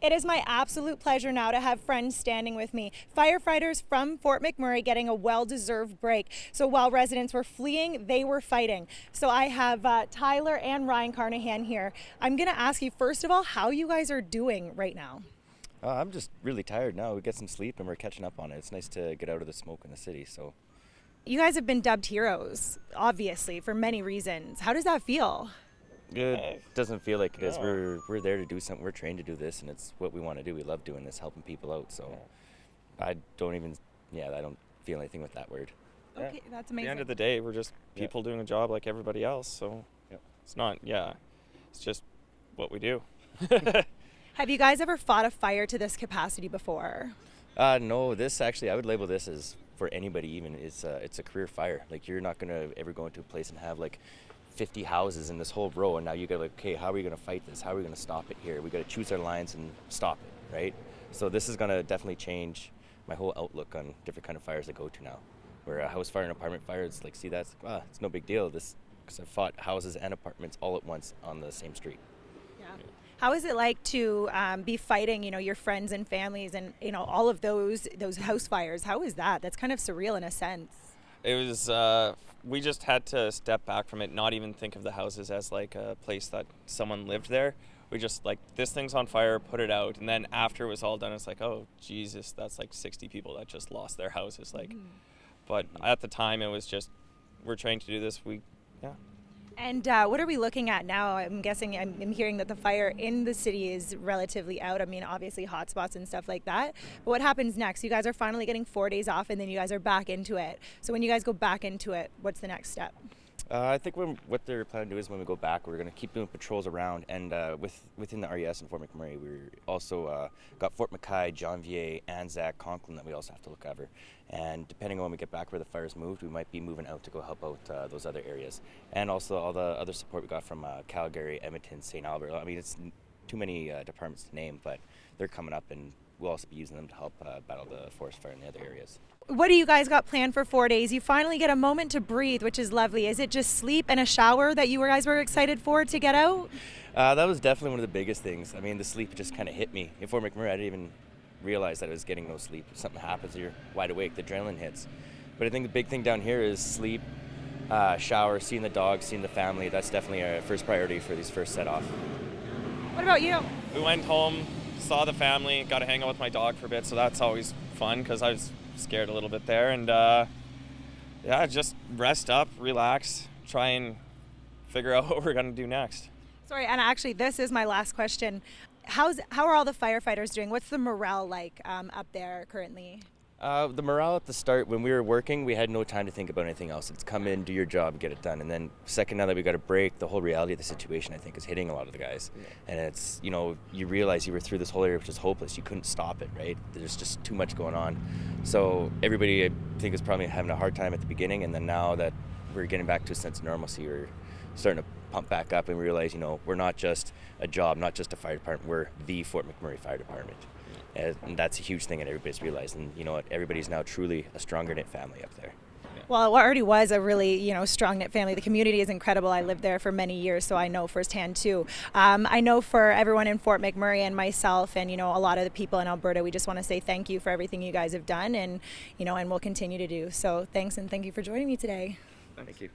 It is my absolute pleasure now to have friends standing with me. Firefighters from Fort McMurray getting a well-deserved break. So while residents were fleeing, they were fighting. So I have Tyler and Ryan Carnahan here. I'm going to ask you, first of all, how you guys are doing right now. I'm just really tired now. We get some sleep and we're catching up on it. It's nice to get out of the smoke in the city. So, You guys have been dubbed heroes, obviously, for many reasons. How does that feel? it doesn't feel like it is. We're there to do something. We're trained to do this, and it's what we want to do. We love doing this, helping people out. So, I don't feel anything with that word. Okay, that's At amazing. the end of the day, we're just people doing a job like everybody else. So it's not, it's just what we do. Have you guys ever fought a fire to this capacity before? No, this actually, I would label this as for anybody. Even it's a career fire. Like you're not gonna ever go into a place and have like 50 houses in this whole row, and now you got like, okay, how are we gonna fight this? How are we gonna stop it here? We got to choose our lines and stop it, right? So this is gonna definitely change my whole outlook on different kind of fires I go to now. Where a house fire and apartment fire, it's like, see, that's it's no big deal. This because I fought houses and apartments all at once on the same street. Yeah. How is it like to be fighting, your friends and families and, all of those house fires? How is that? That's kind of surreal in a sense. It was, we just had to step back from it, not even think of the houses as like a place that someone lived there. We just like, this thing's on fire, put it out. And then after it was all done, it's like, oh, Jesus, that's like 60 people that just lost their houses. Like, But at the time, it was just, we're trained to do this. And what are we looking at now? I'm guessing, I'm hearing that the fire in the city is relatively out. I mean, obviously hotspots and stuff like that. But what happens next? You guys are finally getting 4 days off and then you guys are back into it. So when you guys go back into it, what's the next step? I think what they're planning to do is when we go back, we're going to keep doing patrols around, and within the RES in Fort McMurray, we're also got Fort Mackay, Janvier, Anzac, Conklin that we also have to look over. And depending on when we get back where the fire's moved, we might be moving out to go help out those other areas. And also all the other support we got from Calgary, Edmonton, St. Albert. I mean, it's too many departments to name, but they're coming up, and we'll also be using them to help battle the forest fire in the other areas. What do you guys got planned for 4 days? You finally get a moment to breathe, which is lovely. Is it just sleep and a shower that you guys were excited for to get out? That was definitely one of the biggest things. I mean, the sleep just kind of hit me. In Fort McMurray, I didn't even realize that I was getting no sleep. If something happens, you're wide awake, the adrenaline hits. But I think the big thing down here is sleep, shower, seeing the dogs, seeing the family. That's definitely our first priority for these first set off. What about you? We went home, saw the family, got to hang out with my dog for a bit. So that's always fun because I was scared a little bit there. And just rest up, relax, try and figure out what we're going to do next. Sorry, and actually this is my last question. How are all the firefighters doing? What's the morale like up there currently? The morale at the start, when we were working, we had no time to think about anything else. It's come in, do your job, get it done. And then second, now that we got a break, the whole reality of the situation, I think, is hitting a lot of the guys. Yeah. And it's, you realize you were through this whole area which was hopeless. You couldn't stop it, right? There's just too much going on. So everybody, I think, is probably having a hard time at the beginning. And then now that we're getting back to a sense of normalcy, we're starting to pump back up and realize, we're not just a job, not just a fire department. We're the Fort McMurray Fire Department. And that's a huge thing that everybody's realized. And you know what? Everybody's now truly a stronger knit family up there. Well, it already was a really, strong knit family. The community is incredible. I lived there for many years, so I know firsthand too. I know for everyone in Fort McMurray and myself and, a lot of the people in Alberta, we just want to say thank you for everything you guys have done and, and we'll continue to do. So thanks, and thank you for joining me today. Thank you.